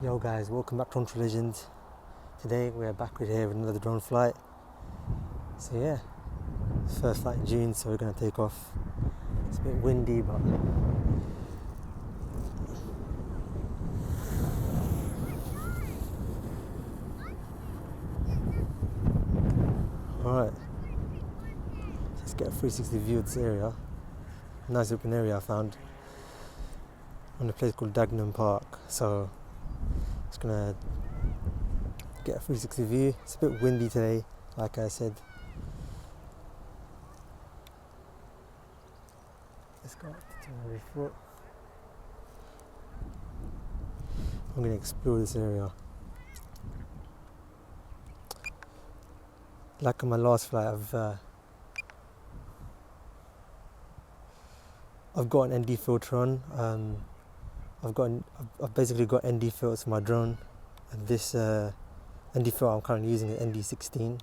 Yo guys, welcome back to Drone Legends. Today we're back here with another drone flight. So yeah, first flight in June, so we're gonna take off. It's a bit windy, but alright. Let's get a 360 view of this area. Nice open area I found on a place called Dagnam Park. So just gonna get a 360 view. It's a bit windy today, like I said. Let's go up to every foot. I'm gonna explore this area. Like on my last flight, I've got an ND filter on. I've basically got ND filters for my drone, and this ND filter I'm currently using is ND16.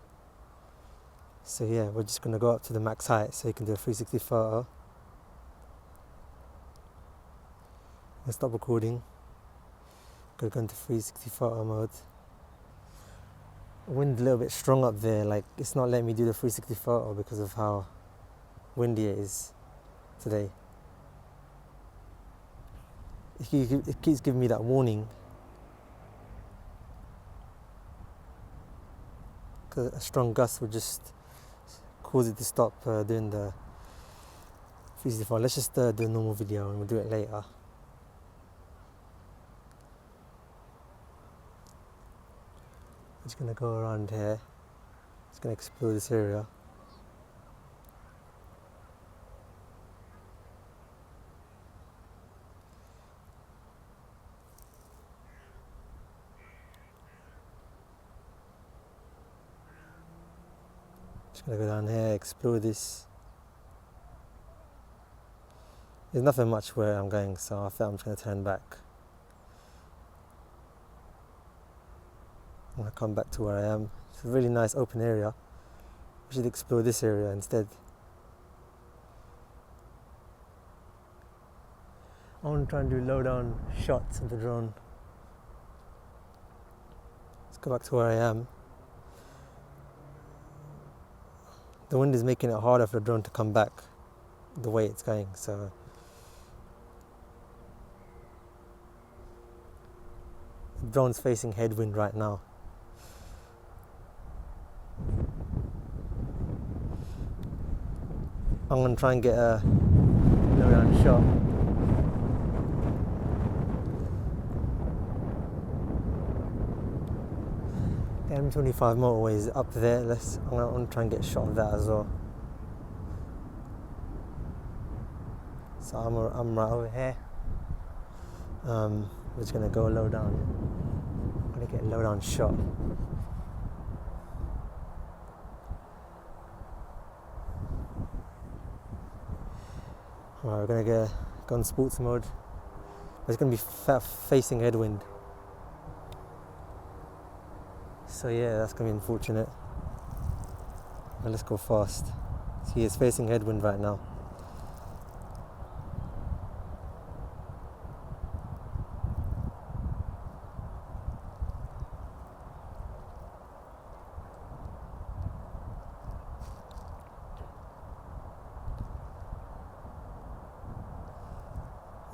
So yeah, we're just gonna go up to the max height so you can do a 360 photo. I'll stop recording. Gonna go into 360 photo mode. Wind a little bit strong up there, like it's not letting me do the 360 photo because of how windy it is today. It keeps giving me that warning because a strong gust would just cause it to stop doing the 360 photo. Let's just do a normal video and we'll do it later. I'm just gonna go around here. Just gonna explore this area. Just gonna go down here, explore this. There's nothing much where I'm going, so I think I'm just gonna turn back. I'm gonna come back to where I am. It's a really nice open area. We should explore this area instead. I want to try and do low down shots of the drone. Let's go back to where I am. The wind is making it harder for the drone to come back the way it's going, so the drone's facing headwind right now. I'm going to try and get a low down shot. The M25 motorway is up there. I'm going to try and get a shot of that as well. So I'm right over here. We're just going to go low down. I'm going to get a low down shot. Alright, we're going to go on sports mode. It's going to be facing headwind. So yeah, that's going to be unfortunate. Well, let's go fast. See, it's facing headwind right now.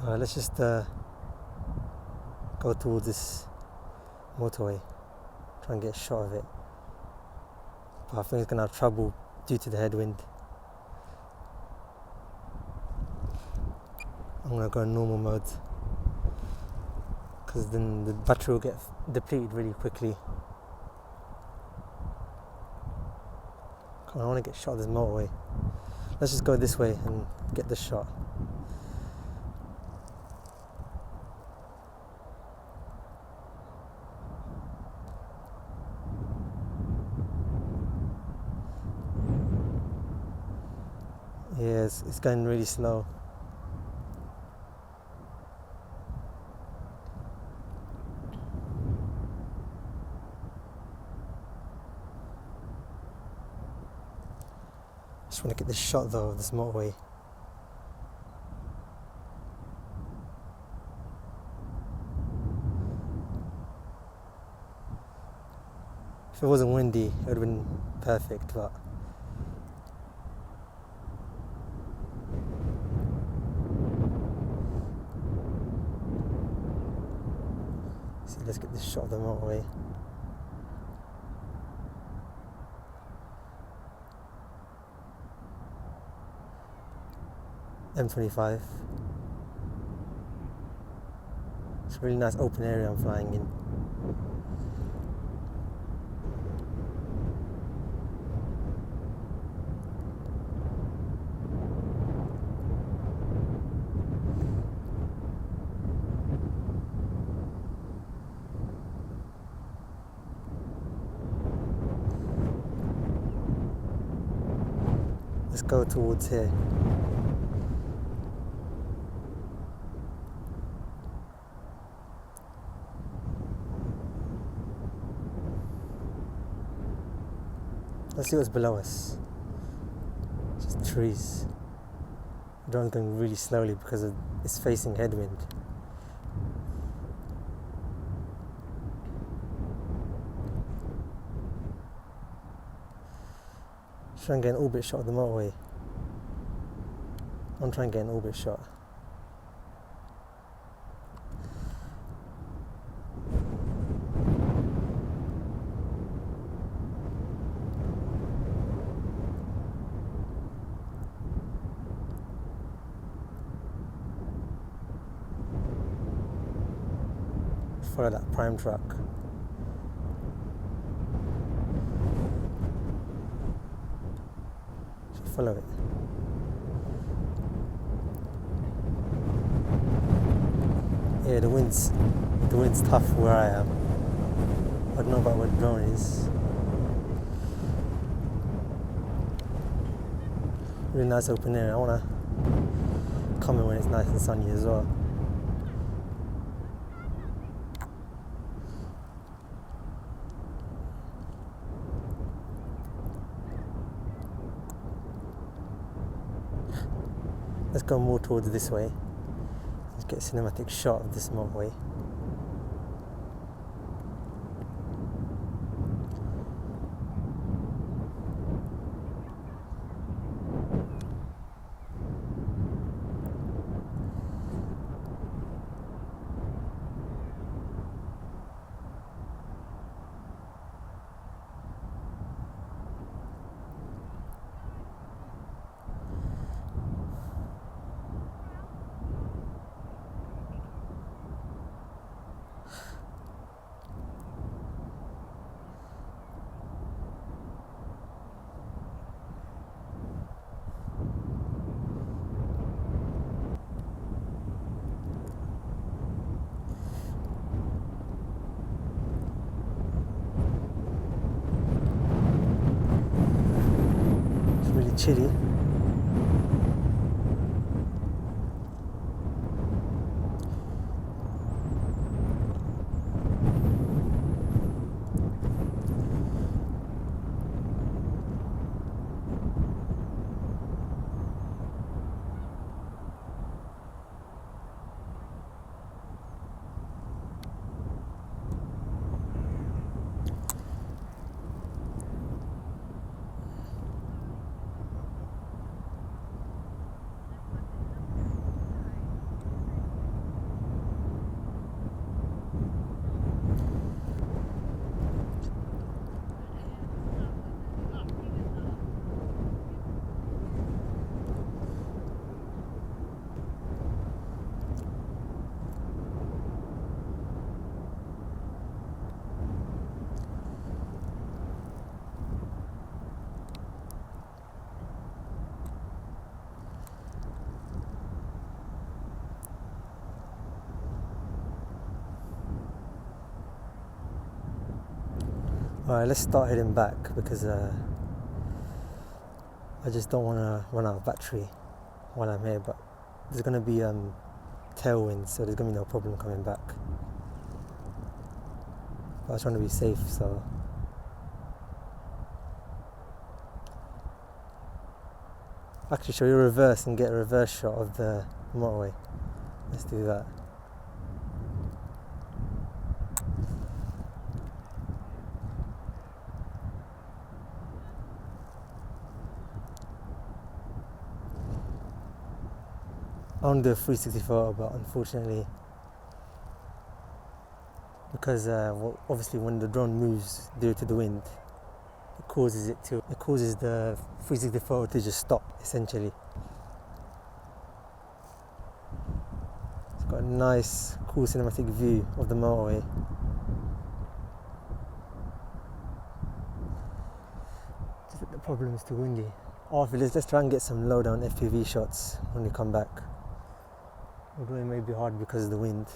Alright, let's just go towards this motorway. Try and get a shot of it. But I think it's going to have trouble due to the headwind. I'm going to go in normal mode because then the battery will get depleted really quickly. I want to get a shot of this motorway. Let's just go this way and get the shot. Yeah, it's going really slow. Just want to get this shot though of this motorway. If it wasn't windy, it would have been perfect, but see, let's get this shot of the motorway. M25. It's a really nice open area I'm flying in. Let's go towards here. Let's see what's below us. Just trees. The drone's going really slowly because it's facing headwind. Try and get an orbit shot of the motorway. I'm trying to get an orbit shot. Follow that prime truck. Should follow it. Yeah, the wind's tough where I am. I don't know about where the drone is. Really nice open area. I wanna come in when it's nice and sunny as well. Let's go more towards this way. Let's get a cinematic shot of this motorway. Chilly. Alright, let's start heading back because I just don't want to run out of battery while I'm here, but there's going to be tailwinds, so there's going to be no problem coming back. But I was trying to be safe, so actually shall we reverse and get a reverse shot of the motorway? Let's do that. I want to do a 360 photo, but unfortunately, because obviously when the drone moves due to the wind, it causes the 360 photo to just stop essentially. It's got a nice, cool cinematic view of the motorway. Just that the problem is too windy. After this, let's try and get some low down FPV shots when we come back. Although it may be hard because of the wind.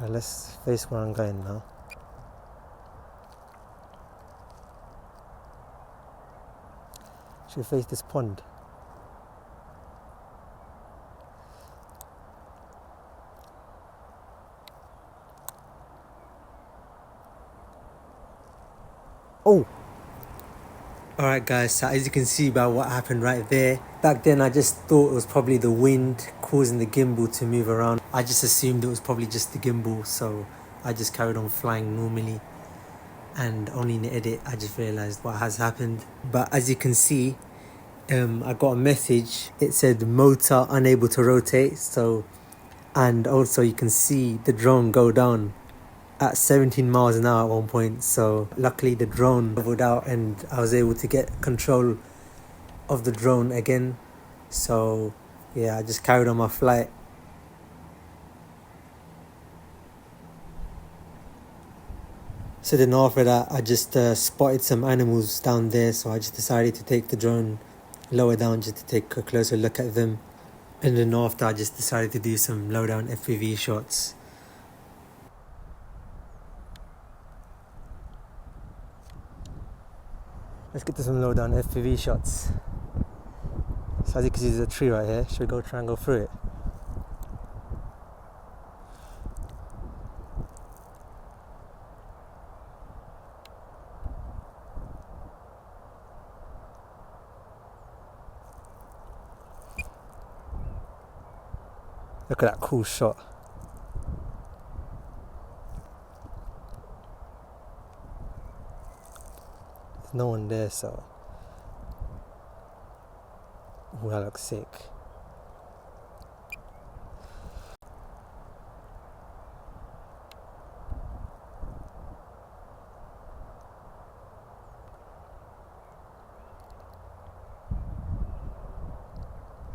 Right, let's face where I'm going now. Should we face this pond? Oh! Alright guys, so as you can see by what happened right there, back then I just thought it was probably the wind causing the gimbal to move around. I just assumed it was probably just the gimbal, so I just carried on flying normally, and only in the edit I just realised what has happened. But as you can see, I got a message. It said motor unable to rotate, and also you can see the drone go down at 17 miles an hour at one point. So luckily the drone leveled out and I was able to get control of the drone again. So yeah, I just carried on my flight. So then after that, I just spotted some animals down there, so I just decided to take the drone lower down just to take a closer look at them. And then after, I just decided to do some low down FPV shots. Let's get to some low down FPV shots. So as you can see, there's a tree right here. Should we go try and go through it? Look at that cool shot. There's no one there, so... Ooh, that looks sick.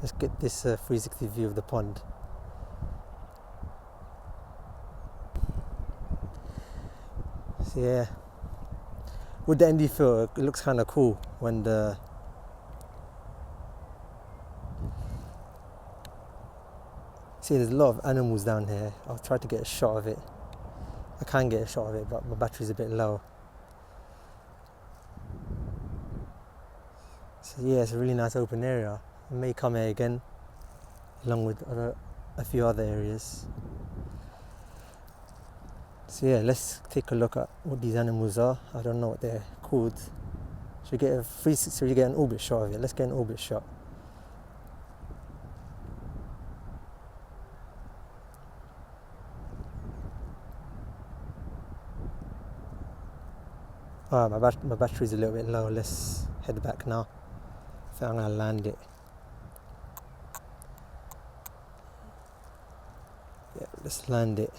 Let's get this 360 view of the pond. So yeah, with the ND filter, it looks kind of cool when the see, there's a lot of animals down here. I'll try to get a shot of it. I can get a shot of it, but my battery's a bit low. So yeah, it's a really nice open area. I may come here again, along with a few other areas. So yeah, let's take a look at what these animals are. I don't know what they're called. Should we get a 360? Should we get an orbit shot of it? Let's get an orbit shot. Alright, my battery's a little bit low. Let's head back now. I think I'm gonna land it. Yeah, let's land it.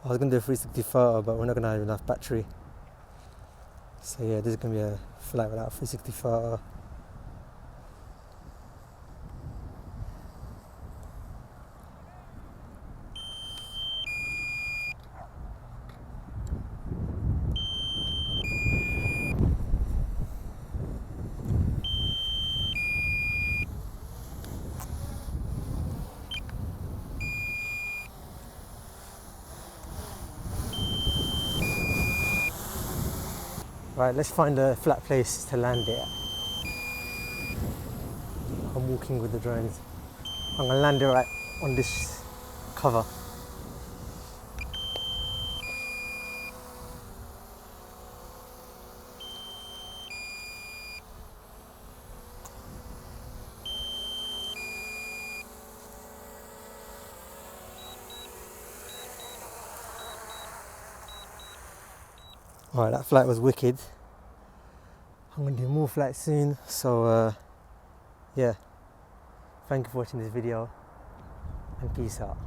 I was gonna do a 360 photo, but we're not gonna have enough battery. So yeah, this is gonna be a flight without a 360 photo. Right, let's find a flat place to land it at. I'm walking with the drones. I'm gonna land it right on this cover. Alright, that flight was wicked. I'm gonna do more flights soon. So yeah, thank you for watching this video and peace out.